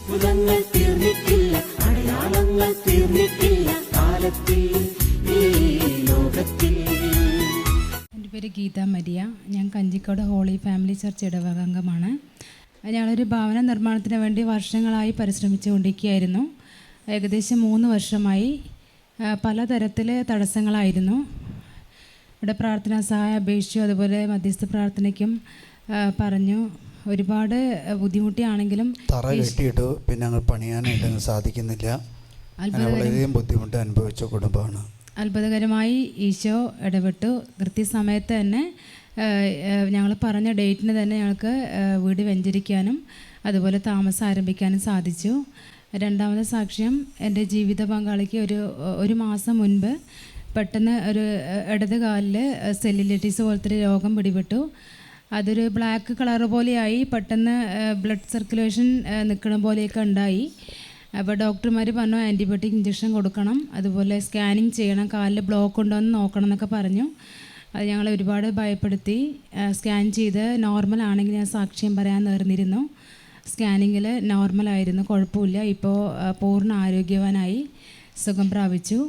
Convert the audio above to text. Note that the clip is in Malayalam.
അത്ഭുതങ്ങൾ തീർന്നിട്ടില്ല, അടയാളങ്ങൾ തീർന്നിട്ടില്ല കാലത്തിൽ ഈ ലോകത്തിൽ. എൻ്റെ പേര് ഗീത മരിയ. ഞാൻ കഞ്ചിക്കോട് ഹോളി ഫാമിലി ചർച്ച് ഇടവക അംഗമാണ്. ഞങ്ങളൊരു ഭവന നിർമ്മാണത്തിന് വേണ്ടി വർഷങ്ങളായി പരിശ്രമിച്ചുകൊണ്ടിരിക്കുകയായിരുന്നു. ഏകദേശം 3 വർഷമായി പലതരത്തിൽ തടസ്സങ്ങളായിരുന്നു. ഇവിടെ പ്രാർത്ഥനാ സഹായം അപേക്ഷിച്ചു, അതുപോലെ മധ്യസ്ഥ പ്രാർത്ഥനയ്ക്കും പറഞ്ഞു. ഒരുപാട് ബുദ്ധിമുട്ടിയാണെങ്കിലും തറ കെട്ടിയിട്ടു, പിന്നെ ഞങ്ങൾ പണിയാനായിട്ട് സാധിക്കുന്നില്ല. വളരെയധികം ബുദ്ധിമുട്ട് അനുഭവിച്ച കുടുംബമാണ്. അത്ഭുതകരമായി ഈശോ ഇടപെട്ടു. കൃത്യസമയത്ത് തന്നെ ഞങ്ങൾ പറഞ്ഞ ഡേറ്റിന് തന്നെ ഞങ്ങൾക്ക് വീട് വെഞ്ചരിക്കാനും അതുപോലെ താമസം ആരംഭിക്കാനും സാധിച്ചു. രണ്ടാമത്തെ സാക്ഷ്യം, എൻ്റെ ജീവിത പങ്കാളിക്ക് ഒരു മാസം മുൻപ് പെട്ടെന്ന് ഒരു ഇടത് കാലിൽ സെല്ലിലിറ്റീസ് പോലത്തെ ഒരു രോഗം പിടിപെട്ടു. അതൊരു ബ്ലാക്ക് കളർ പോലെയായി, പെട്ടെന്ന് ബ്ലഡ് സർക്കുലേഷൻ നിൽക്കണ പോലെയൊക്കെ ഉണ്ടായി. അപ്പോൾ ഡോക്ടർമാർ പറഞ്ഞു ആൻറ്റിബയോട്ടിക് ഇഞ്ചക്ഷൻ കൊടുക്കണം, അതുപോലെ സ്കാനിങ് ചെയ്യണം, കാലിൽ ബ്ലോക്ക് ഉണ്ടോ എന്ന് നോക്കണം എന്നൊക്കെ പറഞ്ഞു. അത് ഞങ്ങളെ ഒരുപാട് ഭയപ്പെടുത്തി. സ്കാൻ ചെയ്ത് നോർമൽ ആണെങ്കിൽ ഞാൻ സാക്ഷ്യം പറയാൻ നേർന്നിരുന്നു. സ്കാനിങ്ങിൽ നോർമലായിരുന്നു, കുഴപ്പമില്ല. ഇപ്പോൾ പൂർണ്ണ ആരോഗ്യവാനായി സുഖം പ്രാപിച്ചു.